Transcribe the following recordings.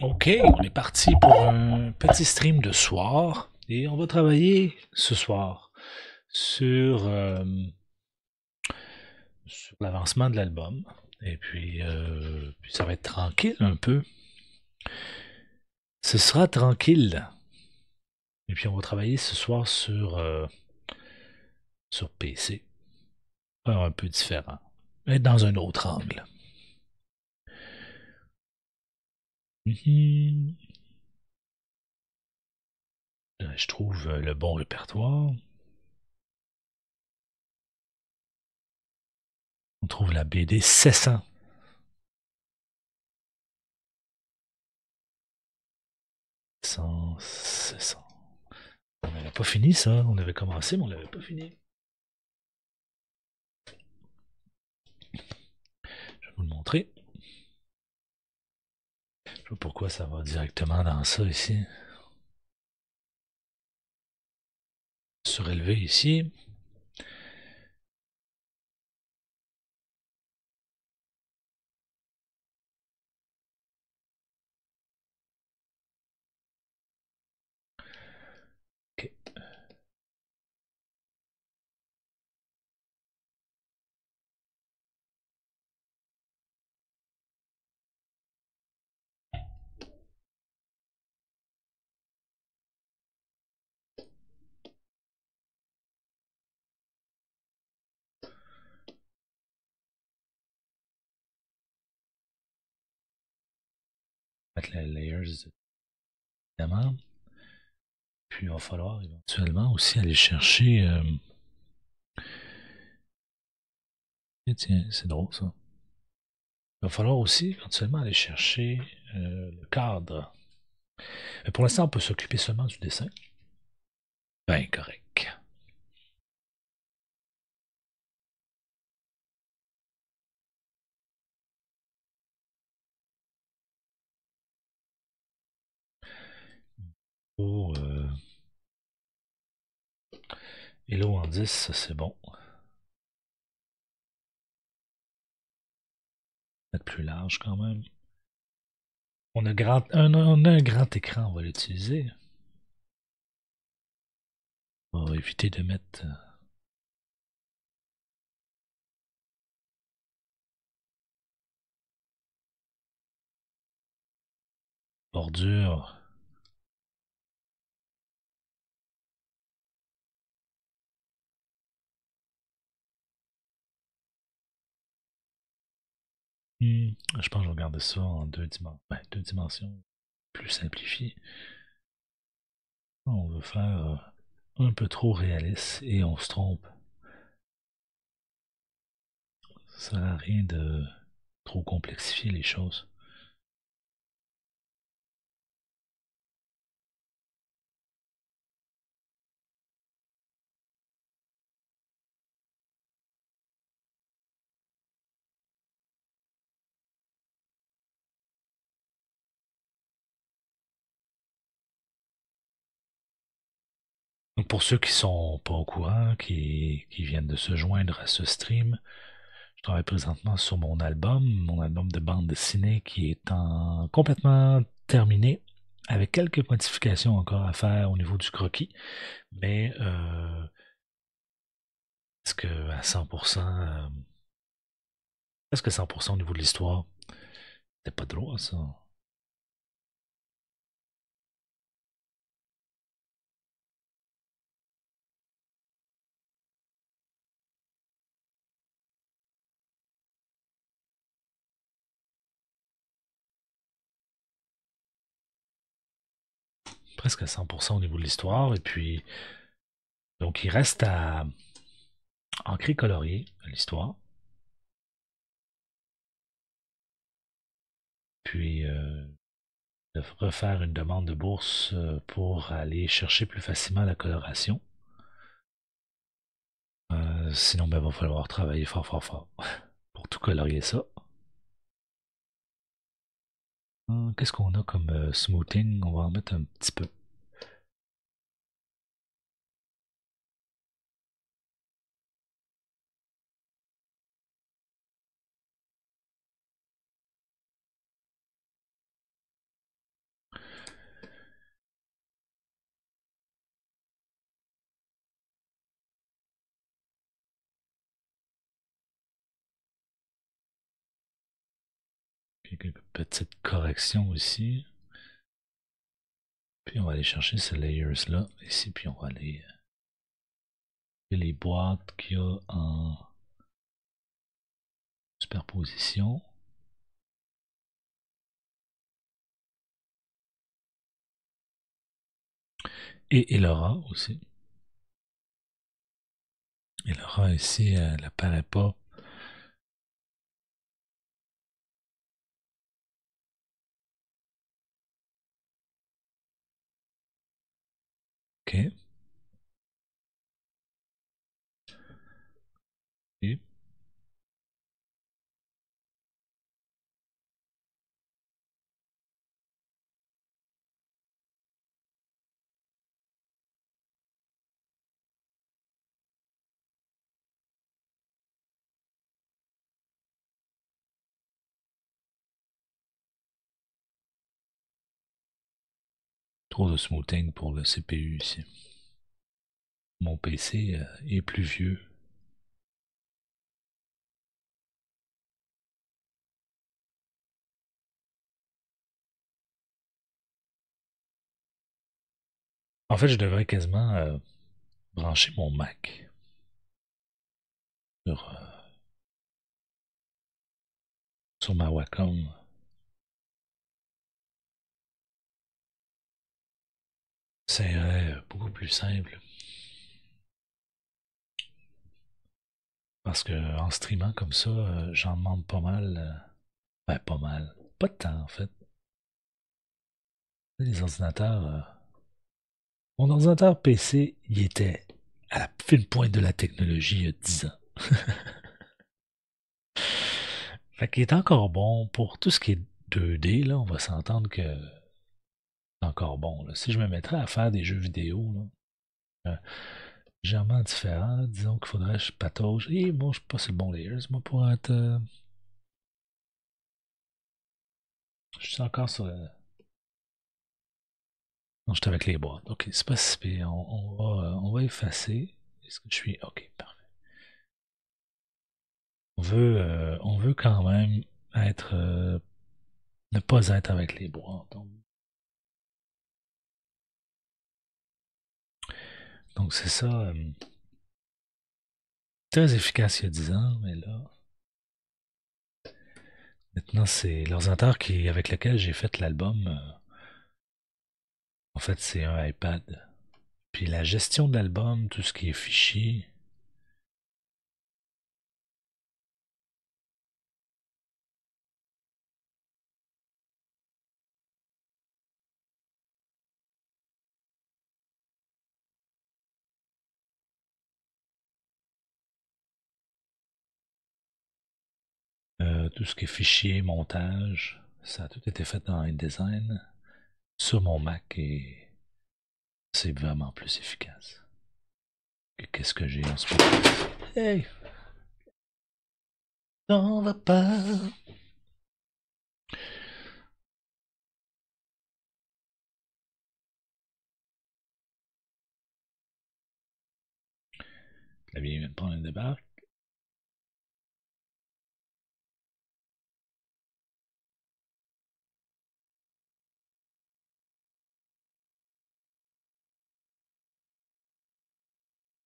Ok, on est parti pour un petit stream de soir et on va travailler ce soir sur, sur l'avancement de l'album. Et puis ça va être tranquille un peu. Ce sera tranquille. Et puis on va travailler ce soir sur PC. Faire un peu différent. Mais dans un autre angle. Mhm. Je trouve le bon répertoire. On trouve la BD 700. 100, 700. On n'avait pas fini ça. On avait commencé, mais on l'avait pas fini. Je vais vous le montrer. Je sais pas pourquoi ça va directement dans ça ici. Surélevé ici. Ok. Mettre les layers évidemment. Puis il va falloir éventuellement aussi aller chercher. Tiens, c'est drôle ça. Il va falloir aussi éventuellement aller chercher le cadre. Mais pour l'instant, on peut s'occuper seulement du dessin. Ben correct. Oh, Hello en 10, ça c'est bon. Mettre plus large quand même. On a un grand écran, on va l'utiliser. On va éviter de mettre bordure. Je pense que je vais regarder ça en deux dimensions plus simplifiées. On veut faire un peu trop réaliste et on se trompe. Ça sert à rien de trop complexifier les choses. Donc pour ceux qui sont pas au courant, qui viennent de se joindre à ce stream, je travaille présentement sur mon album de bande dessinée qui est complètement terminé, avec quelques modifications encore à faire au niveau du croquis, mais est-ce que à 100%, presque 100% au niveau de l'histoire, c'était pas drôle ça. Presque à 100% au niveau de l'histoire, et puis donc il reste à ancrer colorier l'histoire, puis de refaire une demande de bourse pour aller chercher plus facilement la coloration. Sinon, ben, va falloir travailler fort, fort, fort pour tout colorier ça. Qu'est-ce qu'on a comme smoothing? On va en mettre un petit peu. quelques petites corrections ici. Puis on va aller chercher ce layers-là ici, puis on va aller les boîtes qu'il y a en superposition. Et Elora aussi. Elora ici, elle apparaît pas. Ok. Et trop de smoothing pour le CPU ici. Mon PC est plus vieux. En fait, je devrais quasiment brancher mon Mac sur, sur ma Wacom. C'est beaucoup plus simple. Parce que en streamant comme ça, j'en demande pas mal. Ben, pas mal. Pas de temps, en fait. Les ordinateurs. Mon ordinateur PC, il était à la fine pointe de la technologie il y a 10 ans. Fait qu'il est encore bon pour tout ce qui est 2D, là, on va s'entendre que c'est encore bon. Là. Si je me mettrais à faire des jeux vidéo, là, légèrement différent, là, disons qu'il faudrait que je patauge. Et moi, je suis pas sur le bon layers, moi, pour être. Je suis encore sur le. Non, j'étais avec les boîtes. Ok, c'est pas si pire. On va effacer. Est-ce que je suis. Ok, parfait. On veut quand même être. Ne pas être avec les boîtes. Donc c'est ça. Très efficace il y a 10 ans, mais là. Maintenant, c'est l'ordinateur avec lequel j'ai fait l'album. En fait, c'est un iPad. Puis la gestion de l'album, tout ce qui est fichier, tout ce qui est fichier, montage, ça a tout été fait dans InDesign sur mon Mac et c'est vraiment plus efficace. Qu'est-ce que j'ai en ce moment? Hey, t'en va pas. La vieille vient de prendre un débarque.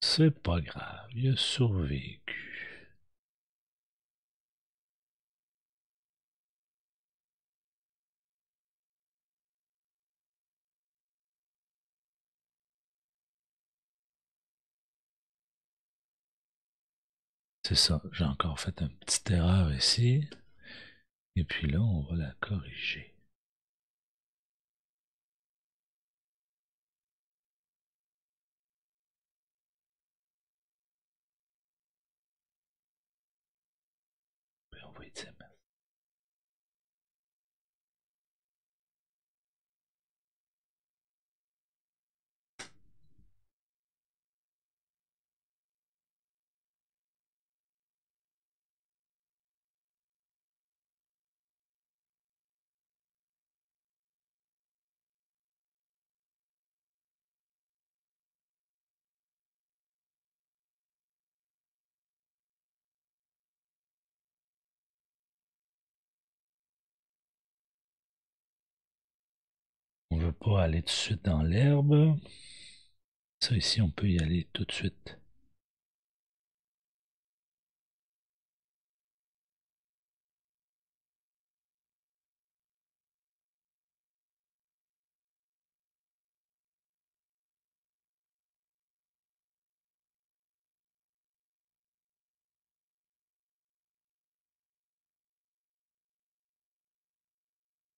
C'est pas grave, il a survécu. C'est ça, j'ai encore fait une petite erreur ici. Et puis là, on va la corriger. Puis on va y dire, veux pas aller tout de suite dans l'herbe. Ça ici, on peut y aller tout de suite.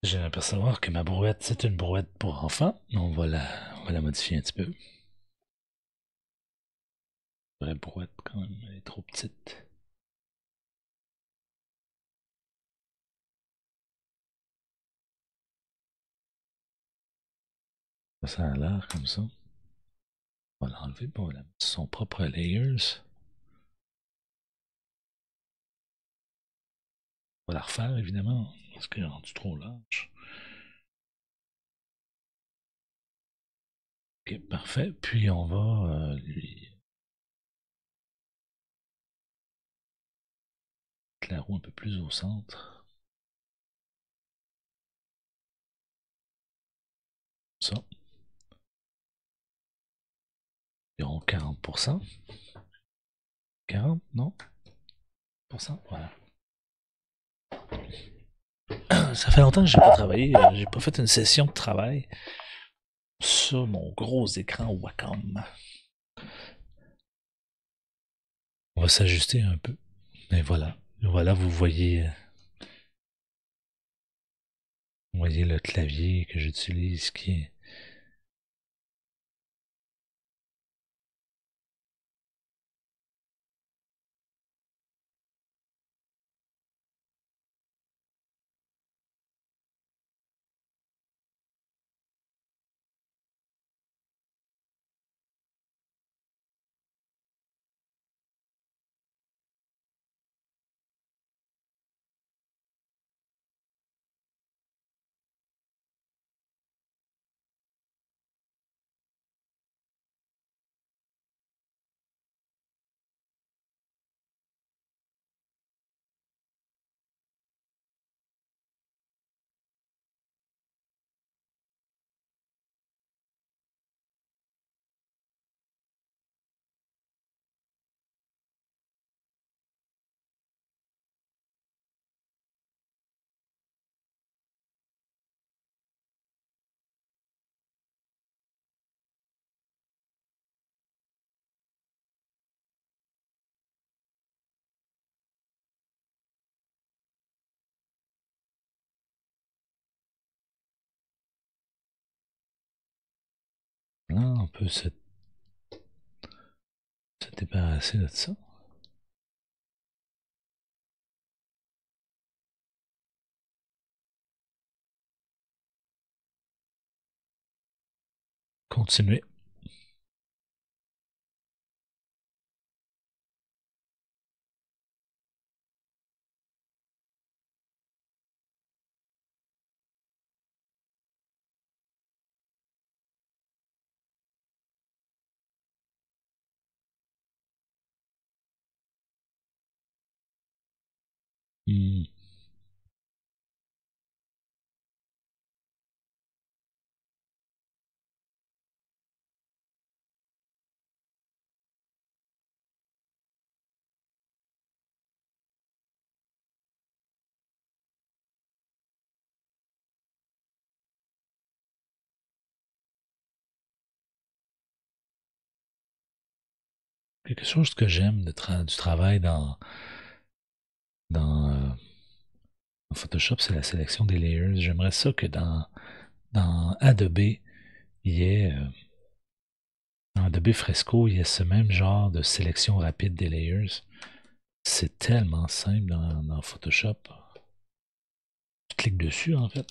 J'ai l'apercevoir que ma brouette, c'est une brouette pour enfants. On va la modifier un petit peu. Vraie brouette, quand même, elle est trop petite. Ça a l'air comme ça. On va l'enlever pour la mettre sur son propre layers. On va la refaire, évidemment, parce qu'elle est rendue trop large. Ok, parfait. Puis on va lui mettre la roue un peu plus au centre. Ça. Environ 40%. 40, non? Voilà. Ça fait longtemps que j'ai pas travaillé, j'ai pas fait une session de travail sur mon gros écran Wacom. On va s'ajuster un peu. Et voilà. Voilà, vous voyez le clavier que j'utilise qui est. Là, on peut se débarrasser de ça. Continuer. Hmm. Quelque chose que j'aime du travail dans Photoshop, c'est la sélection des layers. J'aimerais ça que dans Adobe, il y ait, dans Adobe Fresco, il y ait ce même genre de sélection rapide des layers. C'est tellement simple dans Photoshop. Tu cliques dessus, en fait.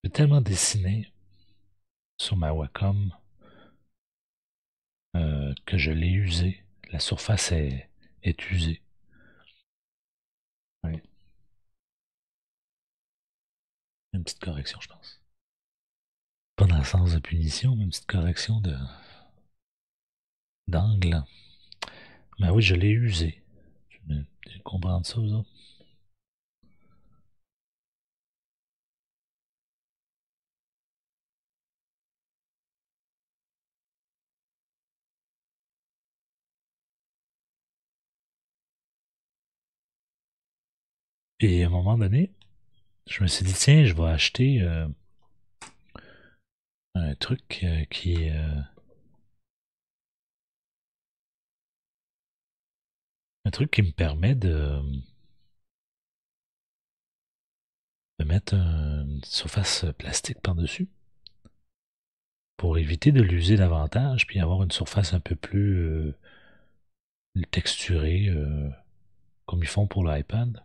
J'ai tellement dessiné sur ma Wacom que je l'ai usé. La surface est usée. Oui. Une petite correction, je pense. Pas dans le sens de punition, mais une petite correction d'angle. Mais oui, je l'ai usé. Je comprends ça, vous autres? Et à un moment donné, je me suis dit, tiens, je vais acheter un truc un truc qui me permet de mettre une surface plastique par-dessus pour éviter de l'user davantage puis avoir une surface un peu plus texturée comme ils font pour l'iPad.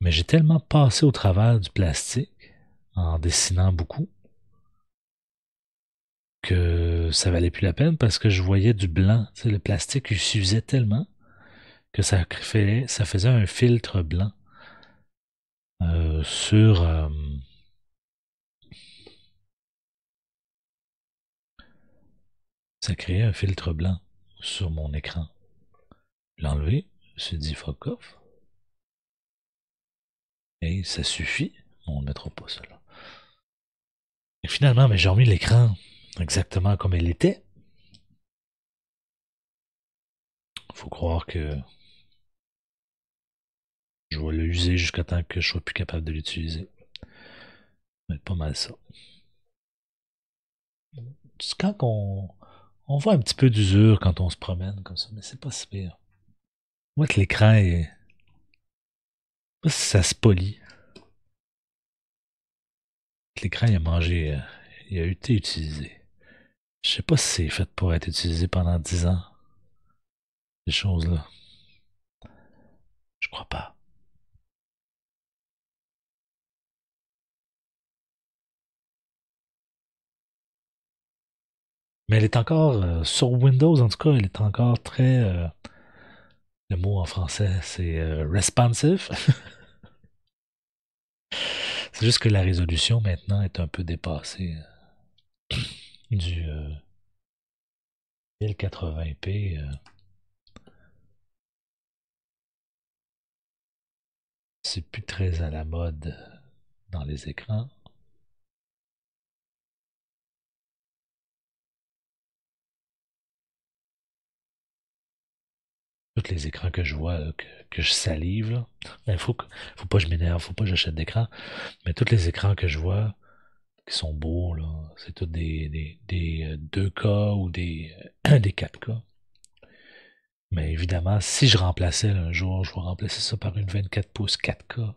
Mais j'ai tellement passé au travers du plastique en dessinant beaucoup que ça valait plus la peine parce que je voyais du blanc. Tu sais, le plastique il s'usait tellement que ça faisait un filtre blanc sur ça créait un filtre blanc sur mon écran. Je l'ai enlevé, je me suis dit fuck off. Et ça suffit. On ne mettra pas ça là. Et finalement, mais j'ai remis l'écran exactement comme elle était. Faut croire que je vais l'user jusqu'à temps que je sois plus capable de l'utiliser. Ça va être pas mal ça. C'est quand on voit un petit peu d'usure quand on se promène comme ça, mais c'est pas si pire. Moi que l'écran est. Pas si ça se polie. L'écran il a mangé. Il a été utilisé. Je sais pas si c'est fait pour être utilisé pendant 10 ans. Ces choses-là. Je crois pas. Mais elle est encore sur Windows, en tout cas, elle est encore très. Le mot en français, c'est responsive. C'est juste que la résolution maintenant est un peu dépassée du 1080p. C'est plus très à la mode dans les écrans. Tous les écrans que je vois, là, que je salive, là. Il faut pas que je m'énerve, faut pas que j'achète d'écran. Mais tous les écrans que je vois qui sont beaux, là, c'est tous des 2K ou des 4K. Mais évidemment, si je remplaçais là, un jour, je vais remplacer ça par une 24 pouces 4K.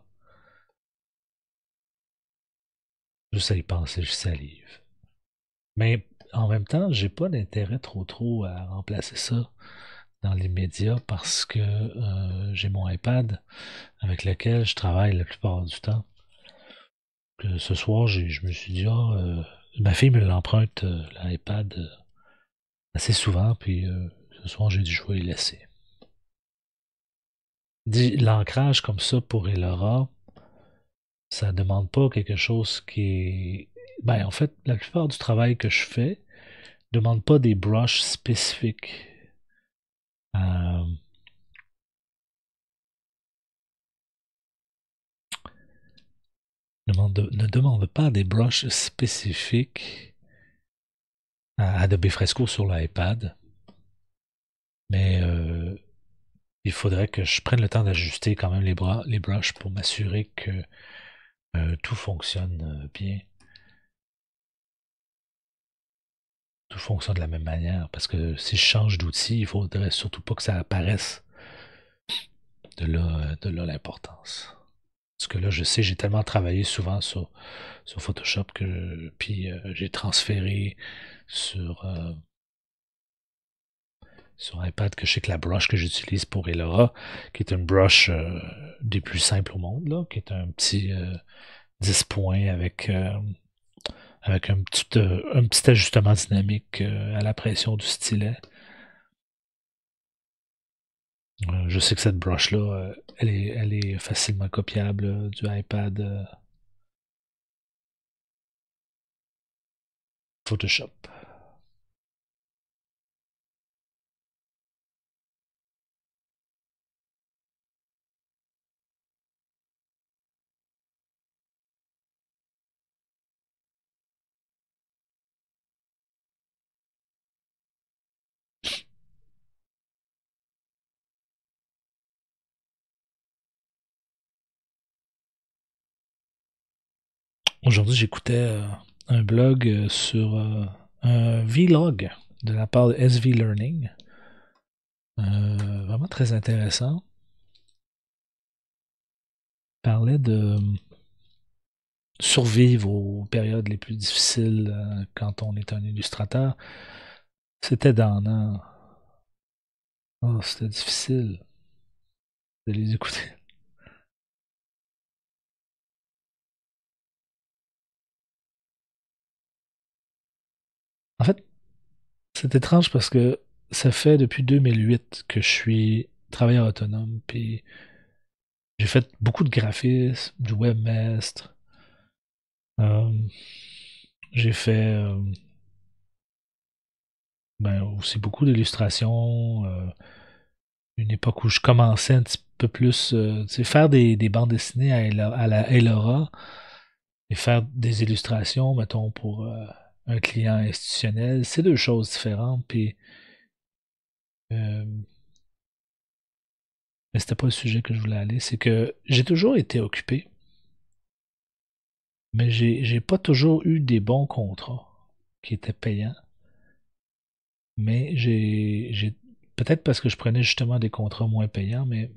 Juste à y penser, je salive. Mais en même temps, j'ai pas d'intérêt trop à remplacer ça dans l'immédiat parce que j'ai mon iPad avec lequel je travaille la plupart du temps. Que ce soir, je me suis dit, ma fille me l'emprunte, l'iPad, assez souvent, puis ce soir, j'ai dit, je vais y laisser. L'ancrage comme ça pour Elora, ça demande pas quelque chose qui est. Ben, en fait, la plupart du travail que je fais demande pas des brushes spécifiques. Euh, ne demande pas des brushes spécifiques à Adobe Fresco sur l'iPad, mais il faudrait que je prenne le temps d'ajuster quand même les brushes pour m'assurer que tout fonctionne bien, tout fonctionne de la même manière. Parce que si je change d'outil, il faudrait surtout pas que ça apparaisse. De là l'importance. Parce que là, je sais, j'ai tellement travaillé souvent sur Photoshop que puis j'ai transféré sur, euh, sur iPad que je sais que la brush que j'utilise pour Elora, qui est une brush des plus simples au monde, là, qui est un petit 10 points avec un petit ajustement dynamique à la pression du stylet. Je sais que cette brush-là, elle est facilement copiable du iPad Photoshop. Aujourd'hui, j'écoutais un blog sur un vlog de la part de SV Learning. Vraiment très intéressant. Il parlait de survivre aux périodes les plus difficiles quand on est un illustrateur. C'était dans... Oh, c'était difficile de les écouter. En fait, c'est étrange parce que ça fait depuis 2008 que je suis travailleur autonome, puis j'ai fait beaucoup de graphisme, du webmaster. Euh, j'ai fait ben, aussi beaucoup d'illustrations. Une époque où je commençais un petit peu plus, tu sais, faire des bandes dessinées à la Elora et faire des illustrations, mettons, pour un client institutionnel, c'est deux choses différentes. Puis, euh, mais c'était pas le sujet que je voulais aller. C'est que j'ai toujours été occupé, mais j'ai pas toujours eu des bons contrats qui étaient payants. Mais peut-être parce que je prenais justement des contrats moins payants, mais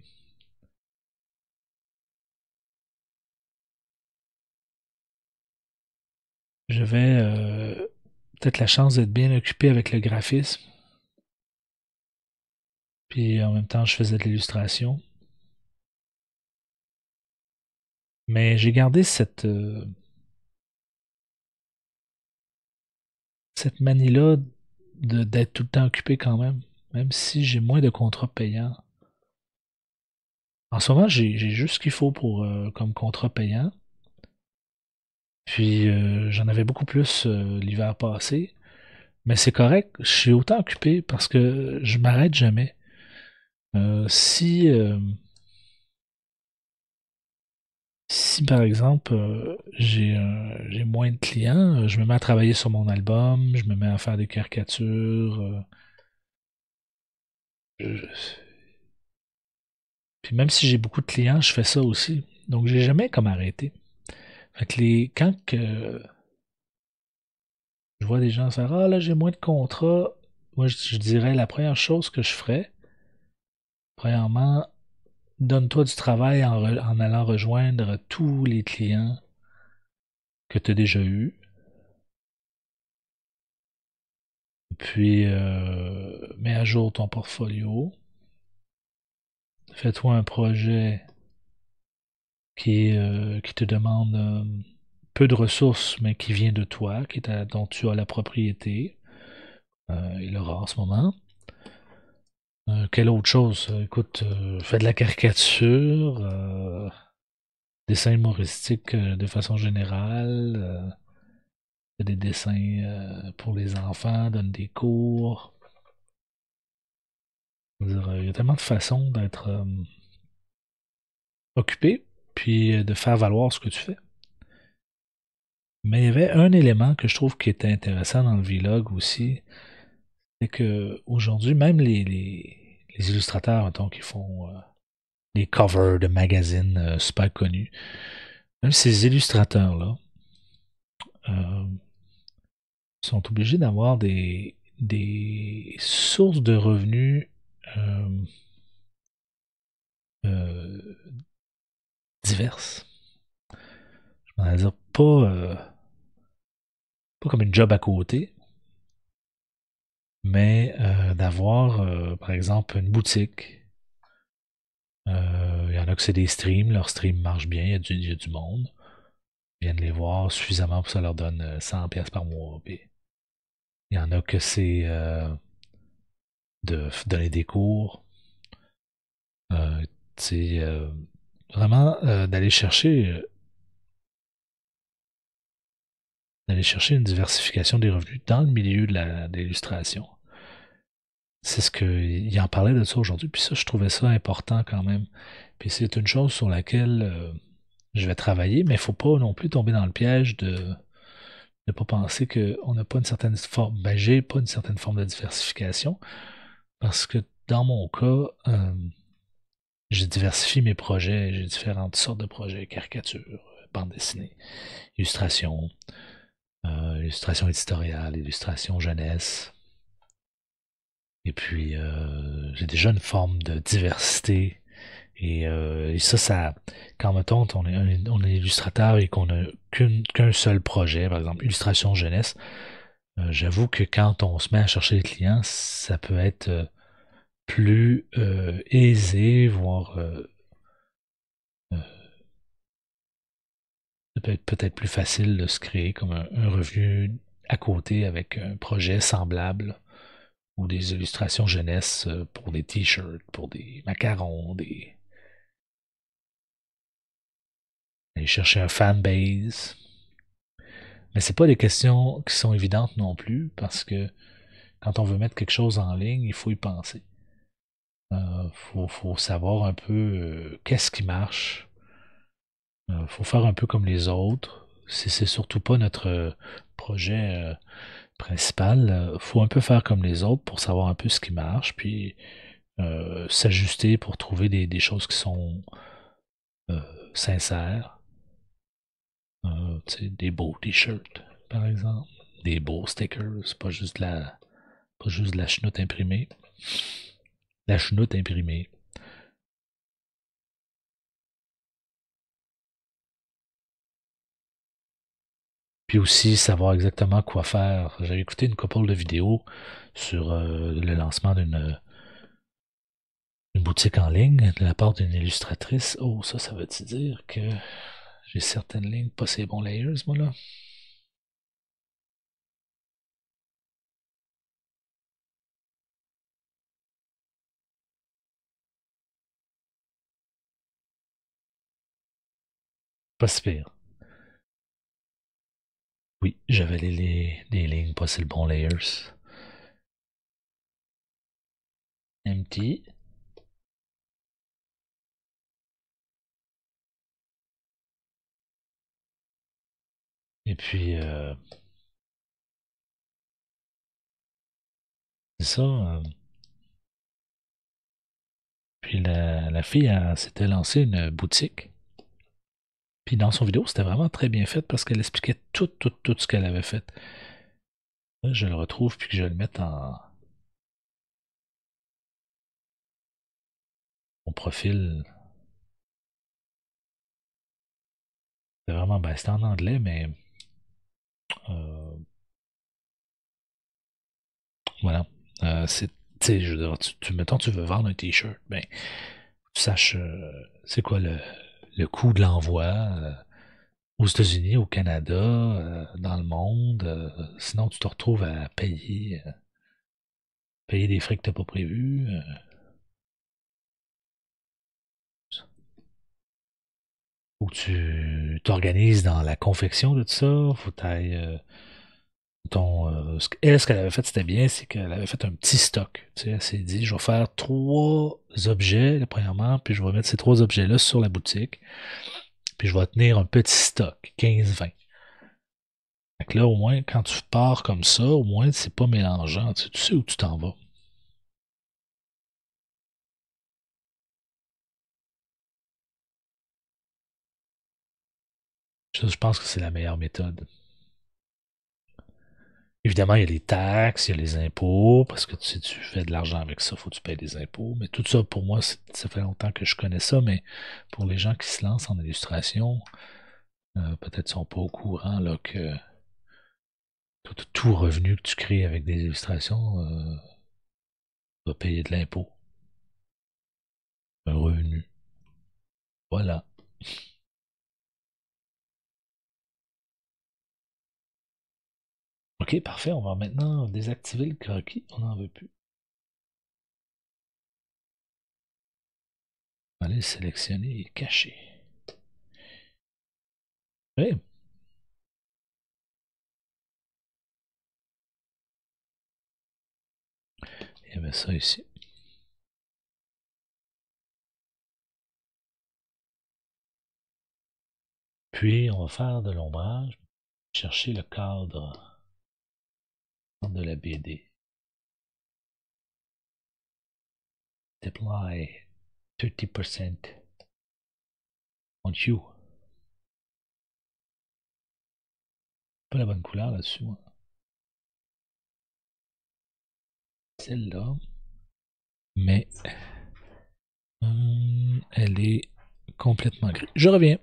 j'avais peut-être la chance d'être bien occupé avec le graphisme. Puis en même temps, je faisais de l'illustration. Mais j'ai gardé cette manie-là d'être tout le temps occupé quand même, même si j'ai moins de contrats payants. En ce moment, j'ai juste ce qu'il faut pour comme contrat payant. Puis j'en avais beaucoup plus l'hiver passé. Mais c'est correct, je suis autant occupé parce que je m'arrête jamais. Si par exemple j'ai moins de clients, je me mets à travailler sur mon album, je me mets à faire des caricatures. Je- Puis même si j'ai beaucoup de clients, je fais ça aussi. Donc j'ai jamais comme arrêté. Fait que quand que je vois des gens faire ah là j'ai moins de contrats, moi je dirais la première chose que je ferais, premièrement, donne-toi du travail en allant rejoindre tous les clients que tu as déjà eus. Puis mets à jour ton portfolio. Fais-toi un projet qui te demande peu de ressources, mais qui vient de toi, dont tu as la propriété. Il aura en ce moment. Quelle autre chose? Écoute, fais de la caricature, dessin humoristique de façon générale, fais des dessins pour les enfants, donne des cours. Je veux dire, il y a tellement de façons d'être occupé, puis de faire valoir ce que tu fais. Mais il y avait un élément que je trouve qui était intéressant dans le vlog aussi, c'est que aujourd'hui, même les illustrateurs, mettons, qui font des covers de magazines super connus, même ces illustrateurs-là euh, sont obligés d'avoir des sources de revenus euh, euh, diverses. On va dire pas comme une job à côté, mais d'avoir, par exemple, une boutique. Il y en a que c'est des streams, leur stream marche bien, il y a du monde. viennent les voir suffisamment pour que ça leur donne 100 pièces par mois. Puis il y en a que c'est de donner des cours. Euh, c'est vraiment d'aller chercher une diversification des revenus dans le milieu de l'illustration. C'est ce que il en parlait de ça aujourd'hui, puis ça, je trouvais ça important quand même. Puis c'est une chose sur laquelle je vais travailler, mais il faut pas non plus tomber dans le piège de ne pas penser qu'on n'a pas une certaine forme, ben j'ai pas une certaine forme de diversification, parce que dans mon cas, je diversifie mes projets, j'ai différentes sortes de projets, caricature, bande dessinée, illustration, illustration éditoriale, illustration jeunesse. Et puis, j'ai déjà une forme de diversité. Et ça, quand mettons, on est illustrateur et qu'on n'a qu'un seul projet, par exemple, illustration jeunesse, j'avoue que quand on se met à chercher les clients, ça peut être plus aisé, voire euh, ça peut être peut-être plus facile de se créer comme un revenu à côté avec un projet semblable ou des illustrations jeunesse pour des t-shirts, pour des macarons, aller chercher un fanbase. Mais c'est pas des questions qui sont évidentes non plus parce que quand on veut mettre quelque chose en ligne, il faut y penser. Faut savoir un peu qu'est-ce qui marche. Faut faire un peu comme les autres. Si c'est surtout pas notre projet principal, faut un peu faire comme les autres pour savoir un peu ce qui marche, puis s'ajuster pour trouver des choses qui sont euh, sincères. Tu sais, des beaux t-shirts, par exemple. Des beaux stickers, pas juste de la chenoute imprimée. La chenoute imprimée. Puis aussi savoir exactement quoi faire. J'avais écouté une couple de vidéos sur le lancement d'une boutique en ligne de la part d'une illustratrice. Oh, ça veut-tu dire que j'ai certaines lignes, pas ces bons layers, moi là? Pas si pire. Oui, j'avais les lignes, pas si le bon layers. Empty. Et puis, c'est ça. Puis la fille, elle s'était lancée une boutique. Puis dans son vidéo, c'était vraiment très bien fait parce qu'elle expliquait tout ce qu'elle avait fait. Là, je le retrouve puis que je le mette en profil. C'est vraiment, ben, c'était en anglais, mais euh, voilà. Tu sais, je veux dire, mettons, tu veux vendre un t-shirt, ben, tu saches c'est quoi le coût de l'envoi aux États-Unis, au Canada, dans le monde. Sinon, tu te retrouves à payer des frais que tu n'as pas prévus. Faut que tu t'organises dans la confection de tout ça. Faut que t'ailles, elle, ce qu'elle avait fait, c'était bien, c'est qu'elle avait fait un petit stock. Tu sais, elle s'est dit, je vais faire trois objets, là, premièrement, puis je vais mettre ces trois objets-là sur la boutique, puis je vais tenir un petit stock, 15-20. Fait que là, au moins, quand tu pars comme ça, au moins, c'est pas mélangeant. Tu sais où tu t'en vas. Ça, je pense que c'est la meilleure méthode. Évidemment, il y a les taxes, il y a les impôts, parce que si tu fais de l'argent avec ça, il faut que tu payes des impôts. Mais tout ça, pour moi, ça fait longtemps que je connais ça, mais pour les gens qui se lancent en illustration, peut-être sont pas au courant là, que tout revenu que tu crées avec des illustrations va payer de l'impôt. Un revenu. Voilà. Ok, parfait. On va maintenant désactiver le croquis. On n'en veut plus. On va aller le sélectionner et cacher. Oui. Il y avait ça ici. Puis, on va faire de l'ombrage. Chercher le cadre de la BD. Deploy 30% on you. Pas la bonne couleur là-dessus, moi. Celle-là. Mais elle est complètement grise. Je reviens.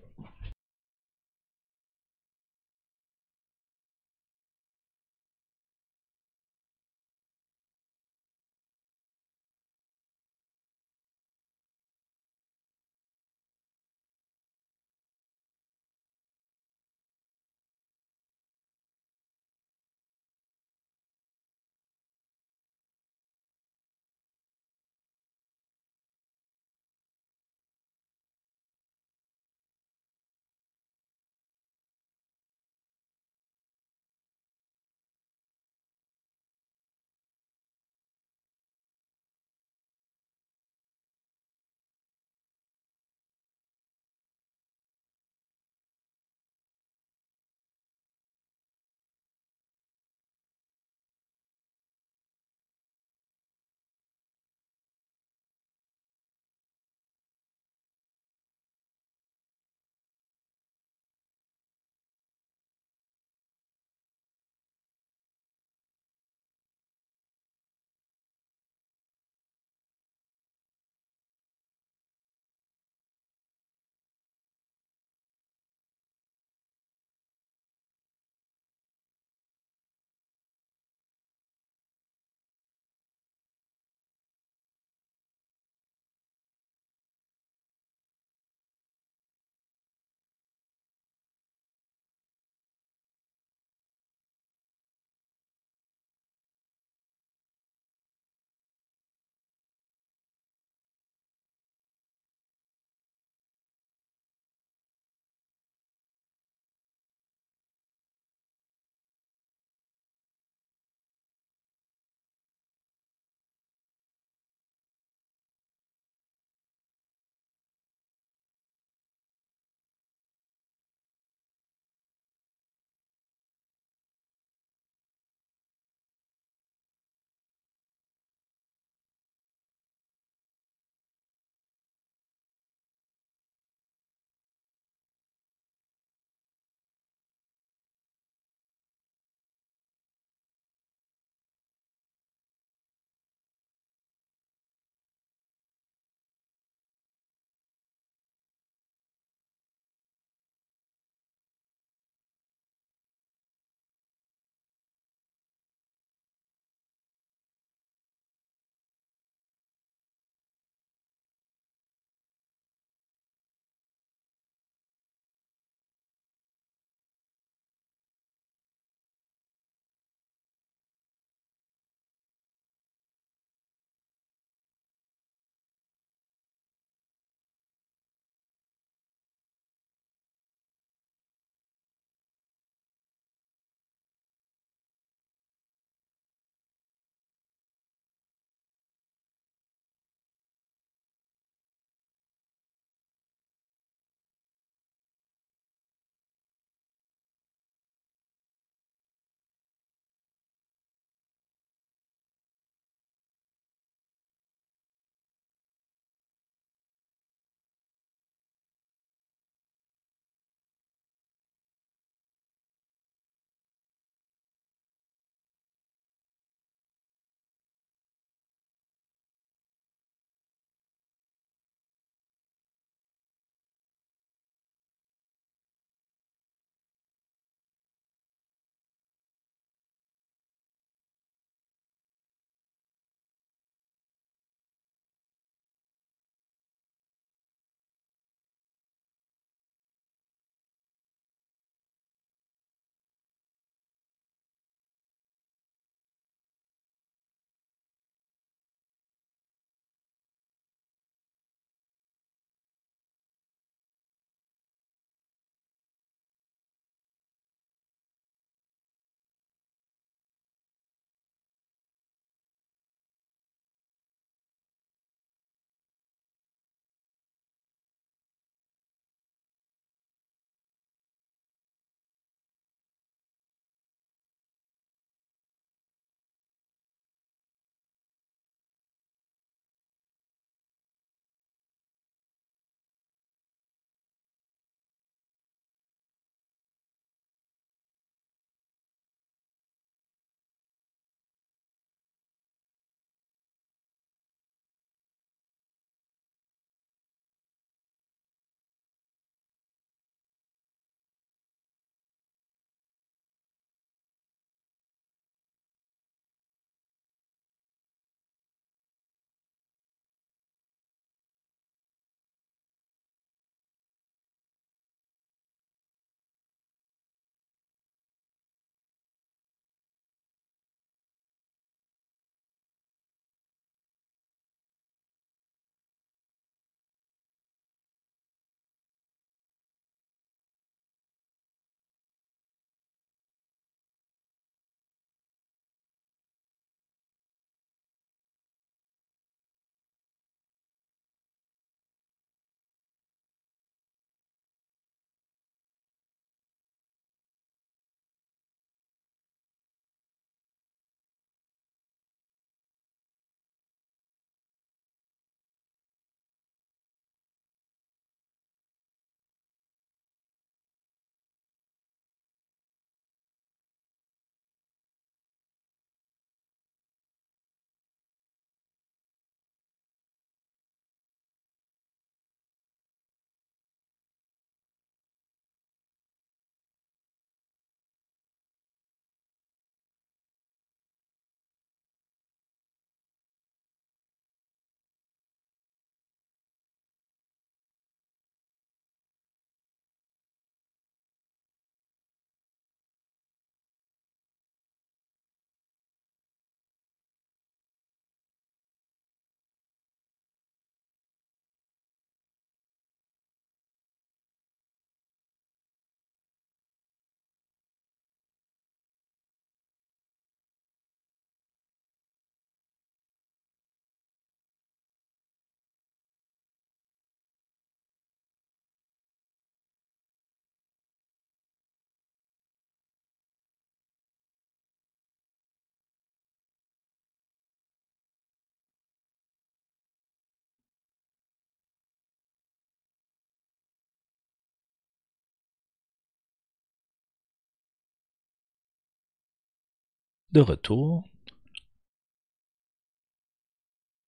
De retour.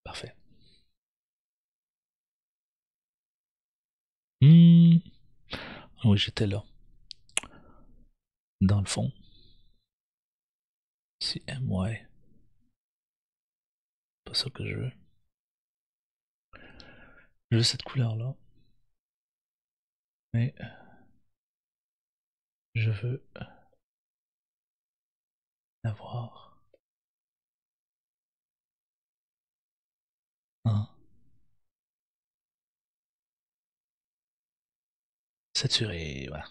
Parfait. Hmm. Oui, j'étais là. Dans le fond. Si MY. Pas ça que je veux. Je veux cette couleur-là. Mais je veux avoir un saturé. Voilà.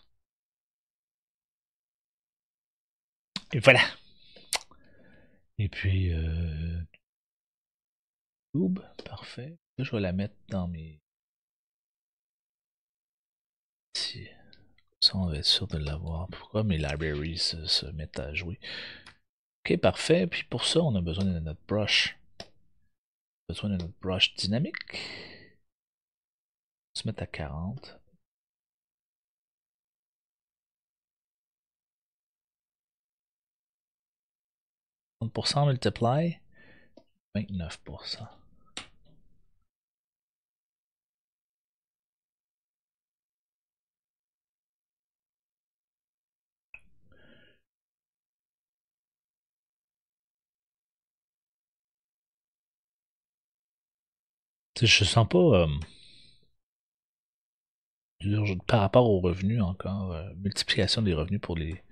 Et voilà. Et puis, Tube, parfait. Là, je vais la mettre dans mes... Ici. Ça, on va être sûr de l'avoir. Pourquoi mes libraries se mettent à jouer? Ok, parfait. Puis pour ça, on a besoin de notre brush. Besoin de notre brush dynamique. On va se mettre à 40. 30% multiply. 29%. Tu sais, je sens pas... par rapport aux revenus encore, multiplication des revenus pour les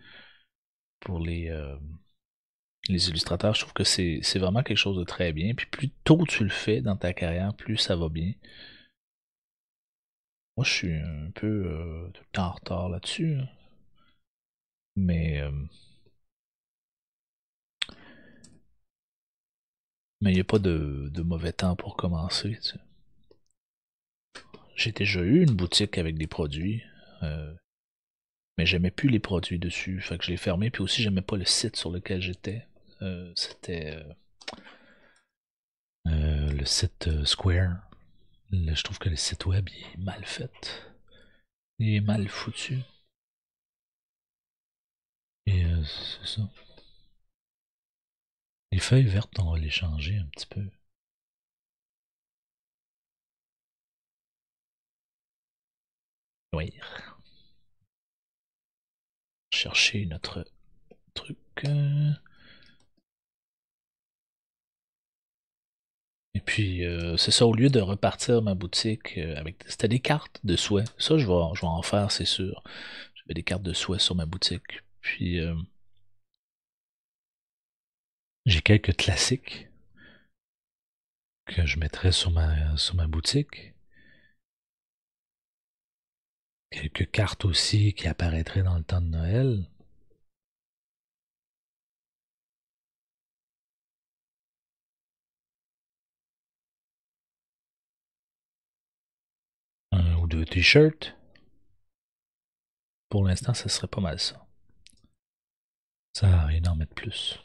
illustrateurs, je trouve que c'est vraiment quelque chose de très bien. Puis plus tôt tu le fais dans ta carrière, plus ça va bien. Moi, je suis un peu tout le temps en retard là-dessus, hein. Mais il n'y a pas de mauvais temps pour commencer, tu sais. J'ai déjà eu une boutique avec des produits, euh, mais j'aimais plus les produits dessus. Fait que je l'ai fermé. Puis aussi, j'aimais pas le site sur lequel j'étais. C'était le site Square. Je trouve que le site web il est mal fait. Il est mal foutu. Et c'est ça. Les feuilles vertes, on va les changer un petit peu. Oui. Chercher notre truc. Et puis, c'est ça, au lieu de repartir ma boutique avec... C'était des cartes de souhait. Ça, je vais en faire, c'est sûr. J'avais des cartes de souhait sur ma boutique. Puis, j'ai quelques classiques que je mettrais sur ma boutique. Quelques cartes aussi qui apparaîtraient dans le temps de Noël. Un ou deux t-shirts. Pour l'instant, ça serait pas mal ça. Ça sert à rien d'en mettre plus.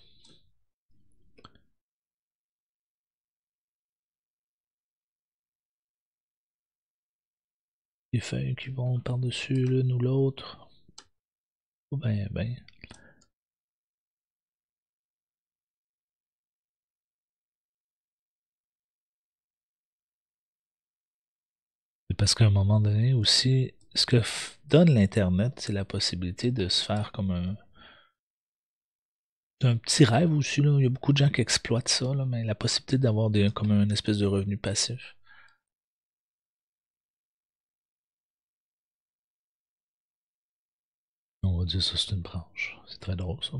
Des feuilles qui vont par-dessus l'une ou l'autre. Oh ben, ben. C'est parce qu'à un moment donné aussi, ce que donne l'Internet, c'est la possibilité de se faire comme un petit rêve aussi, là. Il y a beaucoup de gens qui exploitent ça, là, mais la possibilité d'avoir comme une espèce de revenu passif. On va dire ça, c'est une branche. C'est très drôle, ça.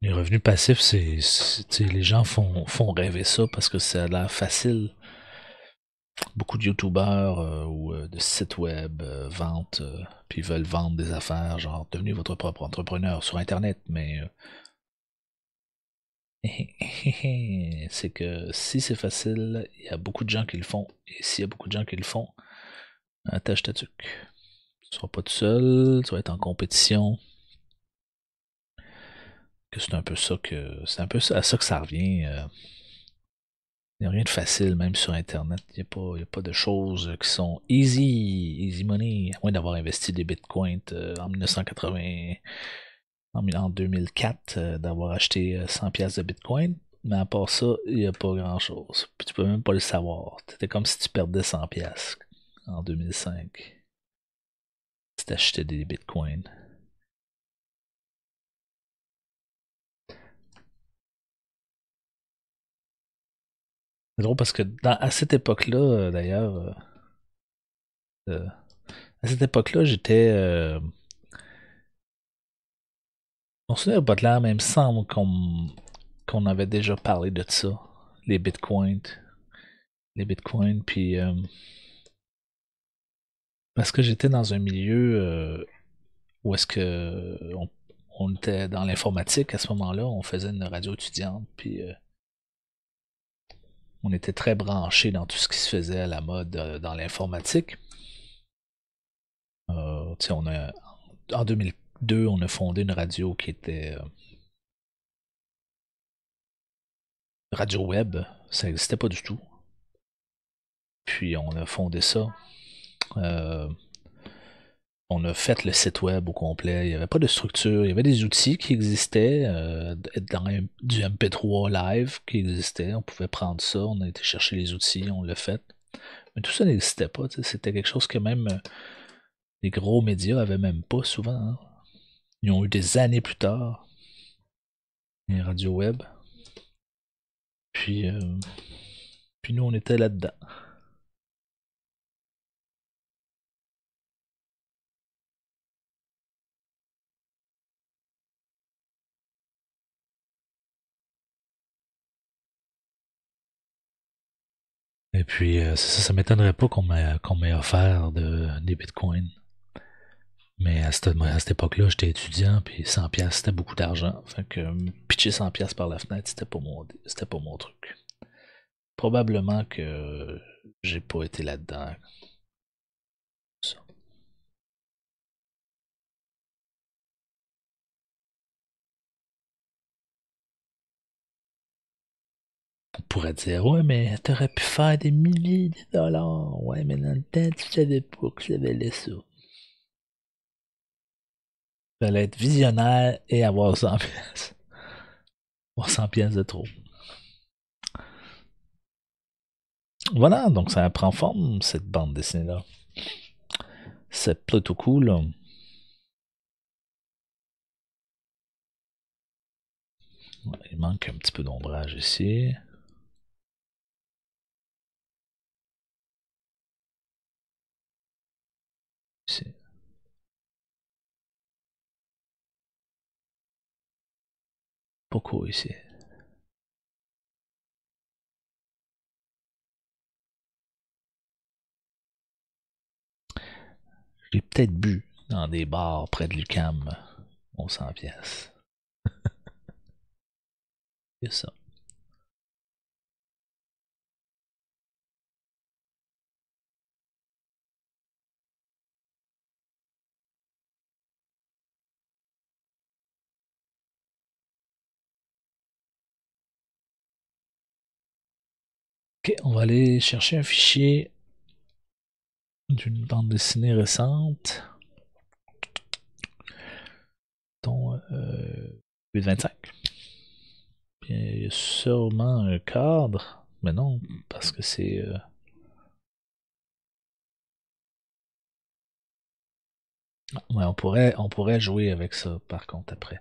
Les revenus passifs, tu sais, les gens font rêver ça parce que ça a l'air facile. Beaucoup de youtubeurs ou de sites web vendent, puis veulent vendre des affaires, genre devenez votre propre entrepreneur sur Internet, mais c'est que si c'est facile, il y a beaucoup de gens qui le font. Et s'il y a beaucoup de gens qui le font, attache ta tuque. Tu seras pas tout seul, tu vas être en compétition. Que c'est un peu ça que. C'est un peu à ça que ça revient. Il n'y a rien de facile, même sur Internet. Il y a pas de choses qui sont easy money, à moins d'avoir investi des bitcoins en 1980, en 2004 d'avoir acheté 100 pièces de Bitcoin. Mais à part ça, il n'y a pas grand-chose. Puis tu peux même pas le savoir. C'était comme si tu perdais 100 pièces en 2005. Si t'achetais des Bitcoins. C'est drôle parce que à cette époque-là, d'ailleurs, euh, à cette époque-là, j'étais. On se pas de l'air, même semble qu'on avait déjà parlé de ça. Les bitcoins. Les bitcoins, puis. Parce que j'étais dans un milieu où est-ce que. On était dans l'informatique à ce moment-là, on faisait une radio étudiante, puis on était très branchés dans tout ce qui se faisait à la mode dans l'informatique. En 2002, on a fondé une radio qui était radio web. Ça n'existait pas du tout. Puis on a fondé ça. Euh, on a fait le site web au complet. Il n'y avait pas de structure. Il y avait des outils qui existaient. Du MP3 live qui existait. On pouvait prendre ça. On a été chercher les outils. On l'a fait. Mais tout ça n'existait pas. C'était quelque chose que même les gros médias avaient même pas souvent, hein. Ils ont eu des années plus tard. Les radios web. Puis, euh, puis nous, on était là-dedans. Et puis, ça m'étonnerait pas qu'on m'ait offert des bitcoins. Mais à cette époque-là, j'étais étudiant, puis 100 pièces c'était beaucoup d'argent. Fait que pitcher 100 pièces par la fenêtre, c'était pas mon truc. Probablement que j'ai pas été là-dedans. Ça. On pourrait dire, ouais, mais t'aurais pu faire des milliers de dollars. Ouais, mais dans le temps, tu savais pas que ça valait ça. Fallait être visionnaire et avoir 100 pièces. Avoir 100 pièces de trop. Voilà, donc ça prend forme, cette bande dessinée-là. C'est plutôt cool. Il manque un petit peu d'ombrage ici. Ici. Beaucoup ici. J'ai peut-être bu dans des bars près de l'UQAM aux 100 pièces. C'est ça. Ok, on va aller chercher un fichier d'une bande dessinée récente. Dont 825. Puis il y a sûrement un cadre. Mais non, parce que c'est. Ouais, on pourrait jouer avec ça par contre après.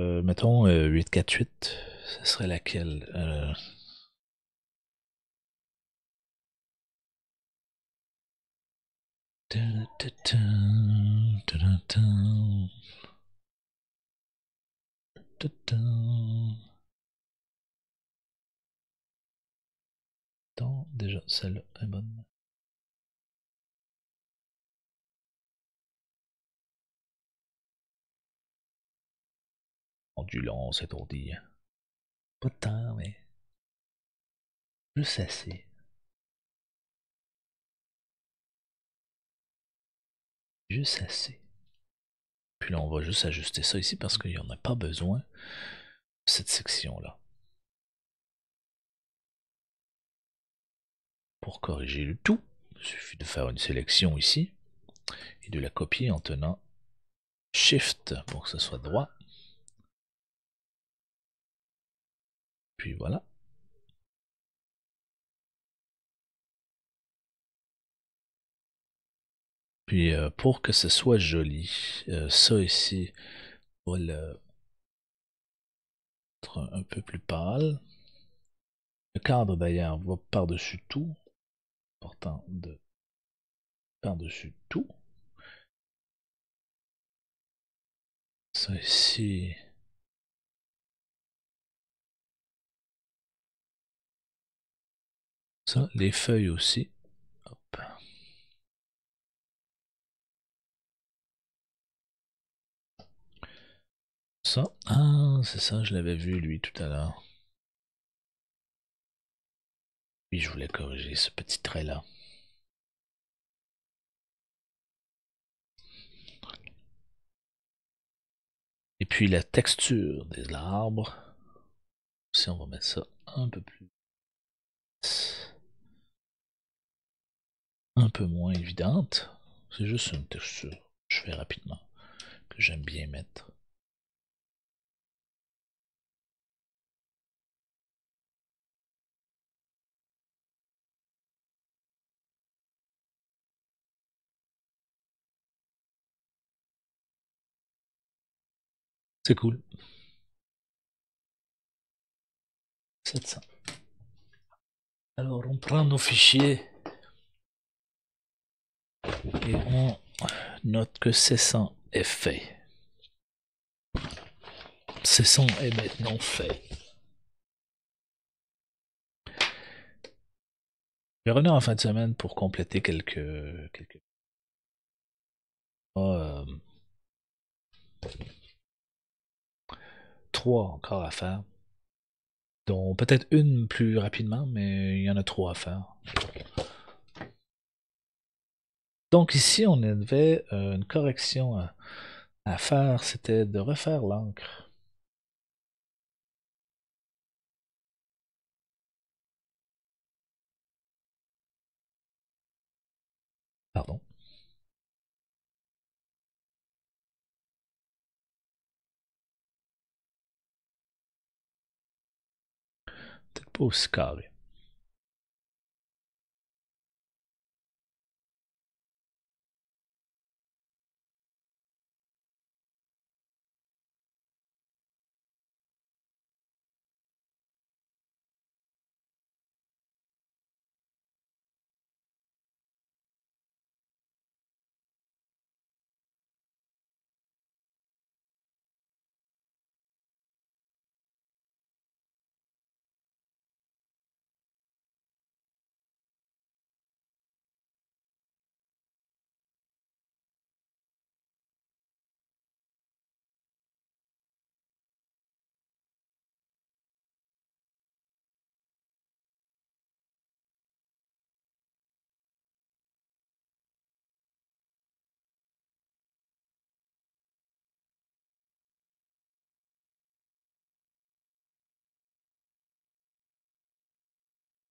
Mettons 848. Ce serait laquelle? Attends, déjà, celle-là est bonne. Ondulon, c'est dit. Pas de temps, mais juste assez. Juste assez. Puis là, on va juste ajuster ça ici parce qu'il n'y en a pas besoin de cette section-là. Pour corriger le tout, il suffit de faire une sélection ici et de la copier en tenant Shift pour que ce soit droit. Puis voilà. Puis pour que ce soit joli, ça ici, on va le mettre un peu plus pâle. Le cadre d'ailleurs va par-dessus tout. Important de par-dessus tout. Ça ici. Ça, les feuilles aussi. Hop. Ça, ah, c'est ça, je l'avais vu lui tout à l'heure. Puis je voulais corriger ce petit trait-là. Et puis la texture des arbres. Si on va mettre ça un peu plus. Un peu moins évidente. C'est juste une texture. Je fais rapidement. Que j'aime bien mettre. C'est cool. 700. Alors on prend nos fichiers et on note que 700 est fait. 700 est maintenant fait. Je vais revenir en fin de semaine pour compléter quelques euh, 3 encore à faire. Dont peut-être une plus rapidement, mais il y en a 3 à faire. Donc ici, on avait une correction à faire, c'était de refaire l'encre. Pardon. Peut-être pas aussi carré.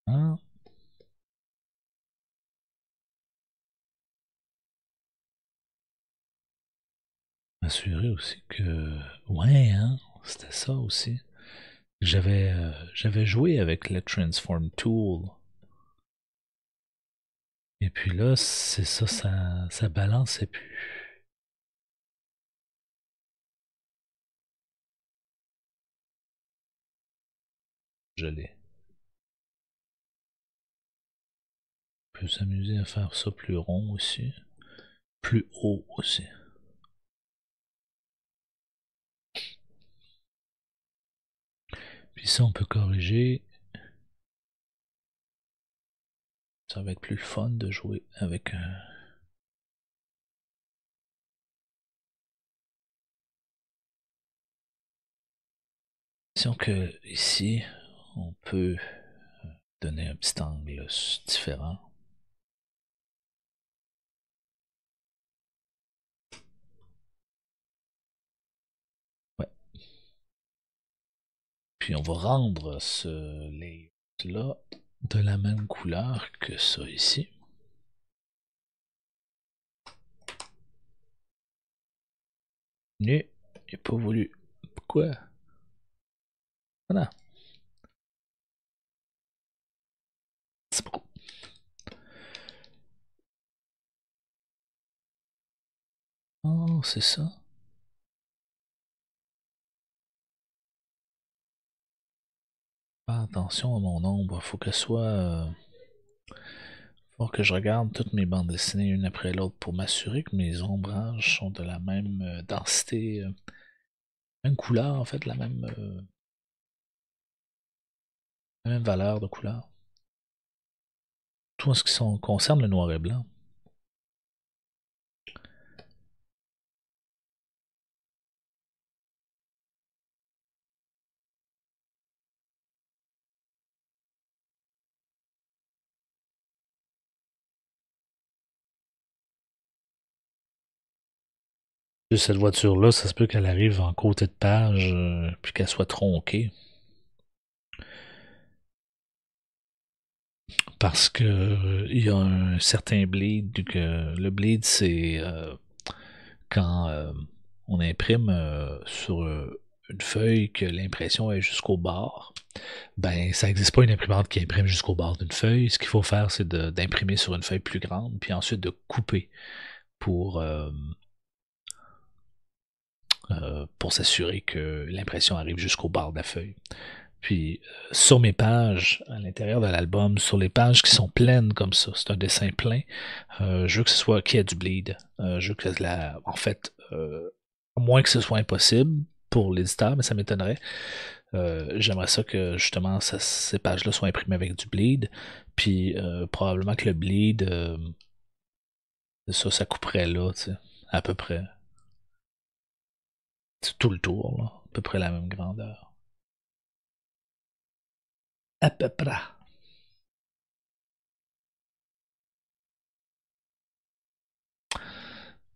Hein? M'assurer aussi que... Ouais, hein? C'était ça aussi. J'avais joué avec le Transform Tool. Et puis là, c'est ça, ça balançait plus. Je l'ai. On peut s'amuser à faire ça plus rond aussi. Plus haut aussi. Puis ça, on peut corriger. Ça va être plus fun de jouer avec un... Disons que ici, on peut donner un petit angle différent. Ouais. Puis on va rendre ce layout-là de la même couleur que ça ici. Mais il n'a pas voulu. Pourquoi? Voilà. C'est beaucoup. Oh, c'est ça. Faire attention à mon ombre. Faut qu'elle soit. Faut que je regarde toutes mes bandes dessinées une après l'autre pour m'assurer que mes ombrages sont de la même densité, même couleur en fait, la même valeur de couleur. Tout en ce qui concerne le noir et blanc. Cette voiture-là, ça se peut qu'elle arrive en côté de page, puis qu'elle soit tronquée. Parce que il y a un certain bleed, que le bleed, c'est quand on imprime sur une feuille que l'impression est jusqu'au bord. Ben, ça n'existe pas une imprimante qui imprime jusqu'au bord d'une feuille. Ce qu'il faut faire, c'est d'imprimer sur une feuille plus grande, puis ensuite de couper pour, euh, pour s'assurer que l'impression arrive jusqu'au bord de la feuille. Puis sur mes pages, à l'intérieur de l'album, sur les pages qui sont pleines comme ça, c'est un dessin plein, je veux que ce soit qu'il y ait du bleed. Je veux que en fait, à moins que ce soit impossible pour l'éditeur, mais ça m'étonnerait. J'aimerais ça que justement ces pages-là soient imprimées avec du bleed. Puis probablement que le bleed, ça couperait là, tu sais, à peu près. C'est tout le tour, là, à peu près la même grandeur. À peu près.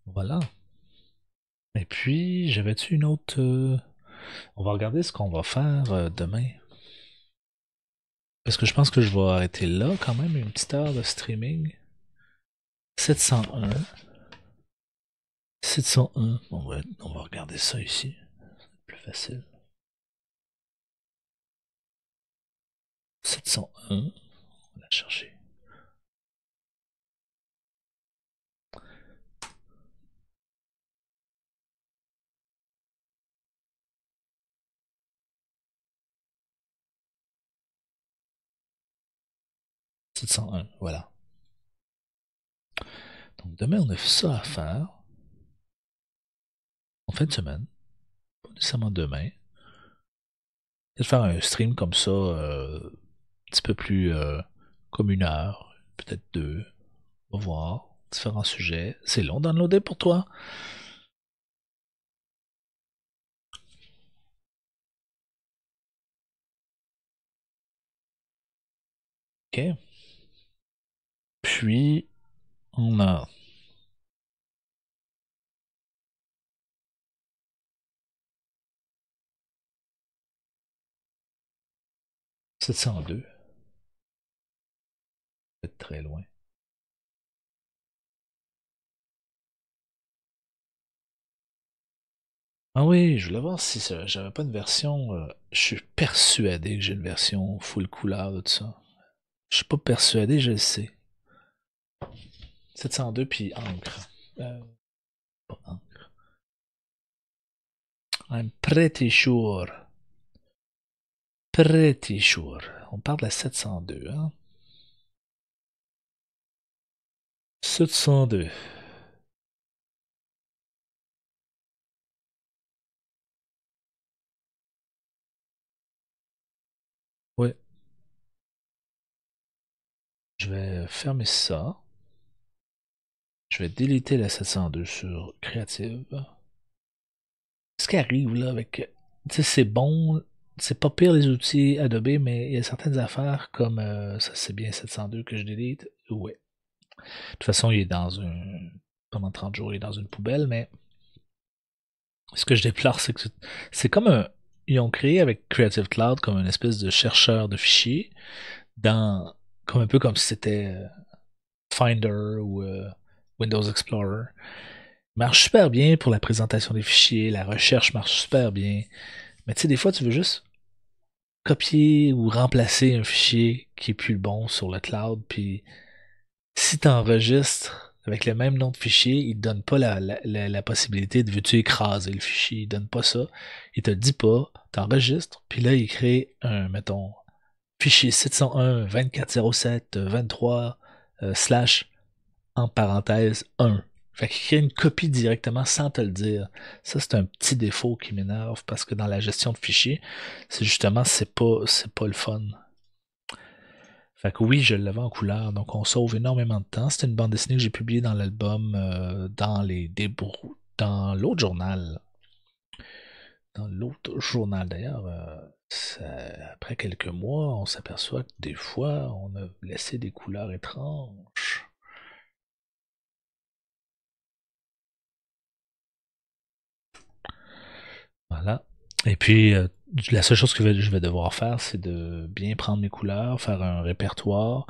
Voilà. Et puis, j'avais-tu une autre. On va regarder ce qu'on va faire demain. Parce que je pense que je vais arrêter là quand même, une petite heure de streaming. 701. 701. On va regarder ça ici. C'est plus facile. 701. On va la chercher. 701. Voilà. Donc demain, on a ça à faire. En fin de semaine. Pas nécessairement demain. Peut-être faire un stream comme ça, un petit peu plus comme une heure, peut-être deux. On va voir. Différents sujets. C'est long downloader pour toi? Ok. Puis, on a 702. Peut-être très loin. Ah oui, je voulais voir si j'avais pas une version. Je suis persuadé que j'ai une version full couleur de tout ça. Je suis pas persuadé, je le sais. 702 puis encre. Pas encre. I'm pretty sure. Pretty sure. On parle de la 702, hein? 702. Ouais, je vais fermer ça. Je vais déliter la 702 sur Creative. Ce qui arrive là avec. Tu sais, c'est bon. C'est pas pire les outils Adobe, mais il y a certaines affaires comme ça, c'est bien 702 que je délite. Ouais. De toute façon, il est dans un. Pendant 30 jours, il est dans une poubelle, mais ce que je déplore, c'est que c'est comme un. Ils ont créé avec Creative Cloud comme une espèce de chercheur de fichiers dans. Comme un peu comme si c'était Finder ou Windows Explorer. Marche super bien pour la présentation des fichiers, la recherche marche super bien. Mais tu sais, des fois, tu veux juste copier ou remplacer un fichier qui est plus le bon sur le cloud, puis si tu enregistres avec le même nom de fichier, il te donne pas la possibilité de veux-tu écraser le fichier. Il donne pas ça. Il te dit pas, t'enregistres, puis là, il crée un, mettons, fichier 701 2407 23 slash en parenthèse 1. Fait qu'il crée une copie directement sans te le dire. Ça, c'est un petit défaut qui m'énerve parce que dans la gestion de fichiers, c'est justement, c'est pas le fun. Fait que oui, je l'avais en couleur, donc on sauve énormément de temps. C'était une bande dessinée que j'ai publiée dans l'album, dans l'autre journal. Dans l'autre journal d'ailleurs, après quelques mois, on s'aperçoit que des fois, on a laissé des couleurs étranges. Voilà. Et puis, la seule chose que je vais devoir faire, c'est de bien prendre mes couleurs, faire un répertoire,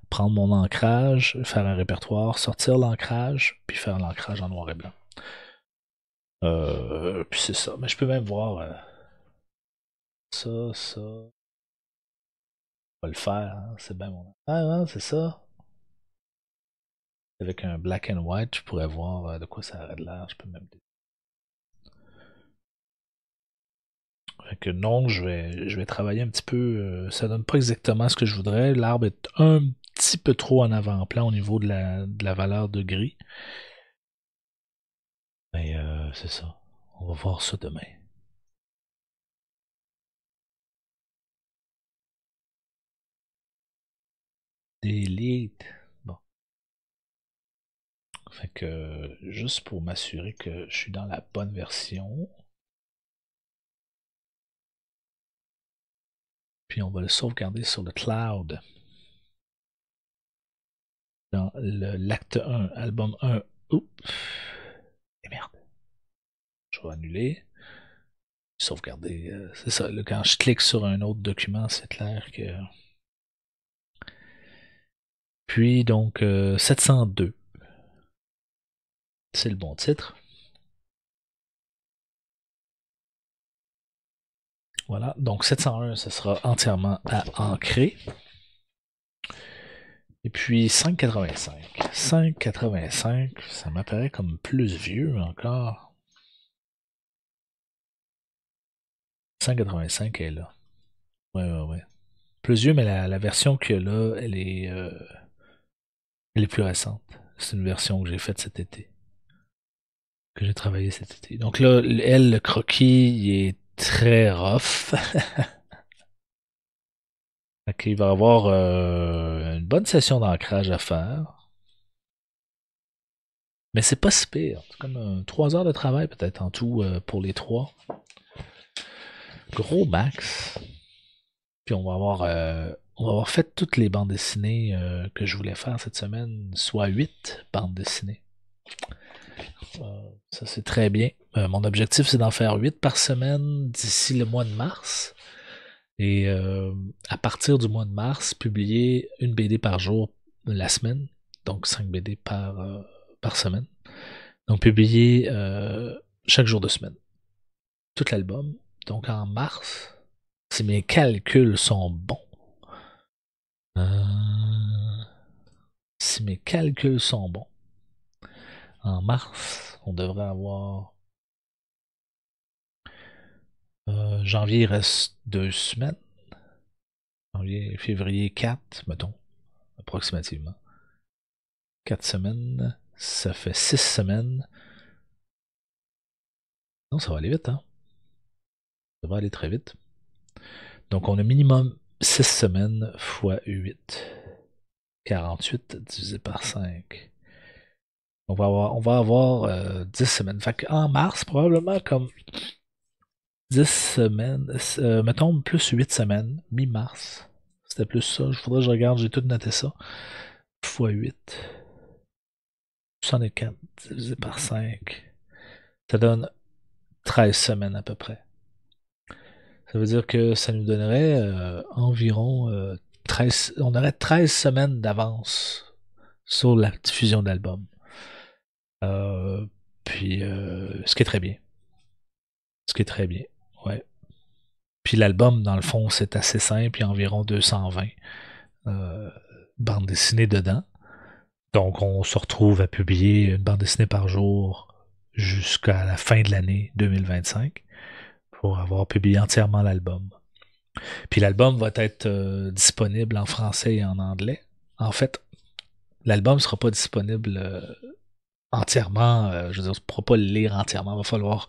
prendre mon ancrage, faire un répertoire, sortir l'ancrage, puis faire l'ancrage en noir et blanc. Puis c'est ça. Mais je peux même voir ça. On va le faire, hein. C'est bien mon. Ah, non, c'est ça. Avec un black and white, je pourrais voir de quoi ça aurait de l'air. Je peux même. Fait que non, je vais travailler un petit peu. Ça donne pas exactement ce que je voudrais. L'arbre est un petit peu trop en avant-plan au niveau de la valeur de gris. Mais c'est ça. On va voir ça demain. Delete. Bon. Fait que juste pour m'assurer que je suis dans la bonne version. Puis on va le sauvegarder sur le cloud. Dans l'acte 1, album 1. Oups. Et merde. Je vais annuler. Sauvegarder. C'est ça. Là, quand je clique sur un autre document, c'est clair que. Puis donc 702. C'est le bon titre. Voilà. Donc 701, ce sera entièrement à ancrer. Et puis 585. 585, ça m'apparaît comme plus vieux encore. 585 est là. Ouais, ouais, ouais. Plus vieux, mais la version qu'il y a là, elle est plus récente. C'est une version que j'ai faite cet été. Que j'ai travaillé cet été. Donc là, elle, le croquis, il est très rough. Fait il va y avoir une bonne session d'ancrage à faire. Mais c'est pas si pire. C'est comme 3 heures de travail peut-être en tout pour les trois. Gros max. Puis on va avoir fait toutes les bandes dessinées que je voulais faire cette semaine, soit 8 bandes dessinées. Ça c'est très bien. Mon objectif c'est d'en faire 8 par semaine d'ici le mois de mars. Et à partir du mois de mars, publier une BD par jour la semaine. Donc 5 BD par semaine. Donc publier chaque jour de semaine. Tout l'album. Donc en mars, si mes calculs sont bons. Si mes calculs sont bons. En mars, on devrait avoir. Janvier, il reste 2 semaines. Janvier, février, 4, mettons, approximativement. 4 semaines, ça fait 6 semaines. Non, ça va aller vite, hein? Ça va aller très vite. Donc, on a minimum 6 semaines fois 8. 48 divisé par 5. On va avoir 10 semaines. Fait en mars, probablement comme 10 semaines, mettons plus 8 semaines, mi-mars. C'était plus ça. Je voudrais que je regarde, j'ai tout noté ça. Fois 8. 64 divisé par 5. Ça donne 13 semaines à peu près. Ça veut dire que ça nous donnerait environ 13. On aurait 13 semaines d'avance sur la diffusion d'album. Puis, ce qui est très bien. Ce qui est très bien. Ouais. Puis l'album, dans le fond, c'est assez simple. Il y a environ 220 euh, bandes dessinées dedans. Donc, on se retrouve à publier une bande dessinée par jour jusqu'à la fin de l'année 2025 pour avoir publié entièrement l'album. Puis l'album va être disponible en français et en anglais. En fait, l'album ne sera pas disponible entièrement. Je veux dire, tu ne pourras pas le lire entièrement. Il va falloir,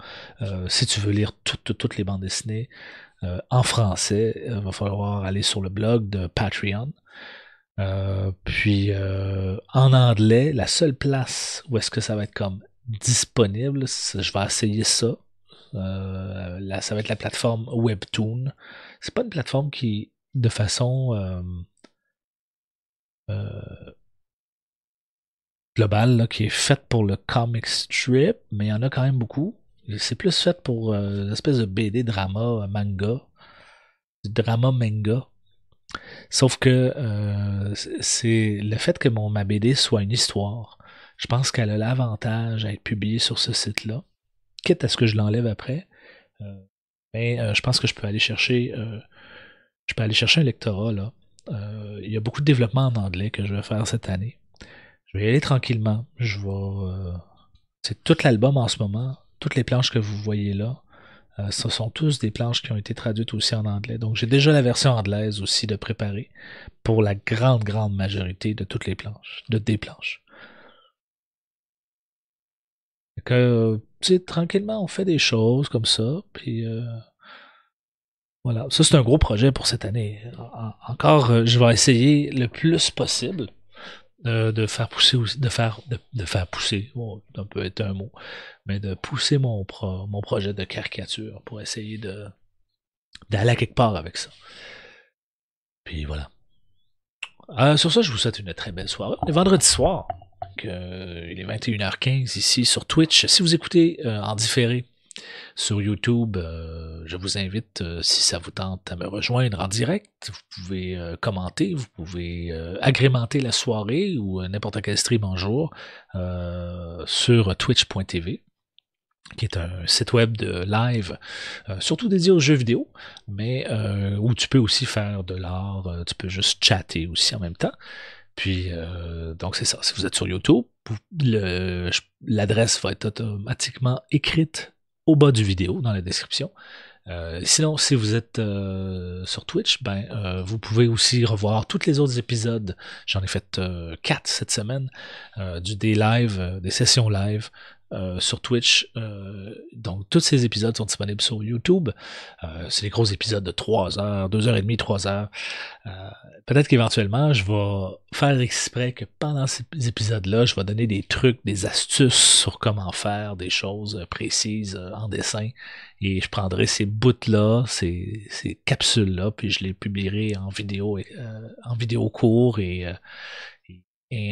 si tu veux lire toutes les bandes dessinées en français, il va falloir aller sur le blog de Patreon. Puis en anglais, la seule place où est-ce que ça va être comme disponible, je vais essayer ça. Là, ça va être la plateforme Webtoon. C'est pas une plateforme qui, de façon euh, globale, là, qui est faite pour le comic strip, mais il y en a quand même beaucoup. C'est plus fait pour l'espèce de BD drama, manga, du drama manga. Sauf que c'est le fait que ma BD soit une histoire. Je pense qu'elle a l'avantage à être publiée sur ce site-là, quitte à ce que je l'enlève après. Euh, mais je pense que je peux aller chercher un lectorat là. Il y a beaucoup de développement en anglais que je vais faire cette année. Je vais y aller tranquillement. C'est tout l'album en ce moment, toutes les planches que vous voyez là. Ce sont tous des planches qui ont été traduites aussi en anglais. Donc j'ai déjà la version anglaise aussi de préparer pour la grande majorité de toutes les planches, des planches. Fait que, tu sais, tranquillement, on fait des choses comme ça, puis voilà. Ça, c'est un gros projet pour cette année. Encore, je vais essayer le plus possible de faire pousser aussi, de faire pousser, bon, ça peut être un mot, mais de pousser mon projet de caricature pour essayer d'aller à quelque part avec ça. Puis voilà. Sur ça, je vous souhaite une très belle soirée. On est vendredi soir. Donc, il est 21h15 ici sur Twitch. Si vous écoutez en différé sur YouTube, je vous invite, si ça vous tente, à me rejoindre en direct. Vous pouvez commenter, vous pouvez agrémenter la soirée ou n'importe quel stream en jour sur twitch.tv, qui est un site web de live, surtout dédié aux jeux vidéo, mais où tu peux aussi faire de l'art, tu peux juste chatter aussi en même temps. Puis, donc c'est ça, si vous êtes sur YouTube, l'adresse va être automatiquement écrite au bas du vidéo, dans la description. Sinon, si vous êtes sur Twitch, ben, vous pouvez aussi revoir tous les autres épisodes. J'en ai fait 4 cette semaine, des lives, des sessions live sur Twitch. Donc, tous ces épisodes sont disponibles sur YouTube. C'est des gros épisodes de 3 heures, 2h30, 3 heures. Peut-être qu'éventuellement, je vais faire exprès que pendant ces épisodes-là, je vais donner des trucs, des astuces sur comment faire des choses précises en dessin. Et je prendrai ces bouts-là, ces capsules-là, puis je les publierai en vidéo court et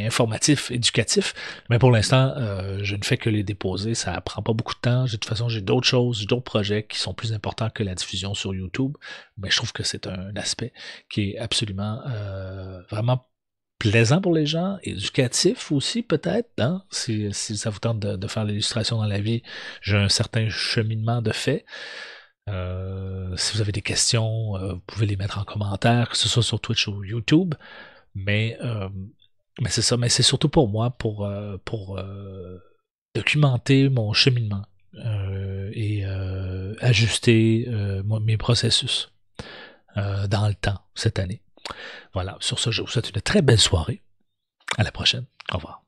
informatif, éducatif. Mais pour l'instant, je ne fais que les déposer. Ça prend pas beaucoup de temps. De toute façon, j'ai d'autres choses, j'ai d'autres projets qui sont plus importants que la diffusion sur YouTube. Mais je trouve que c'est un aspect qui est absolument vraiment plaisant pour les gens, éducatif aussi peut-être, hein? Si ça vous tente de faire l'illustration dans la vie, j'ai un certain cheminement de fait. Si vous avez des questions, vous pouvez les mettre en commentaire, que ce soit sur Twitch ou YouTube. Mais, euh, mais c'est ça, mais c'est surtout pour moi, pour documenter mon cheminement et ajuster mes processus dans le temps cette année. Voilà, sur ce, je vous souhaite une très belle soirée. À la prochaine. Au revoir.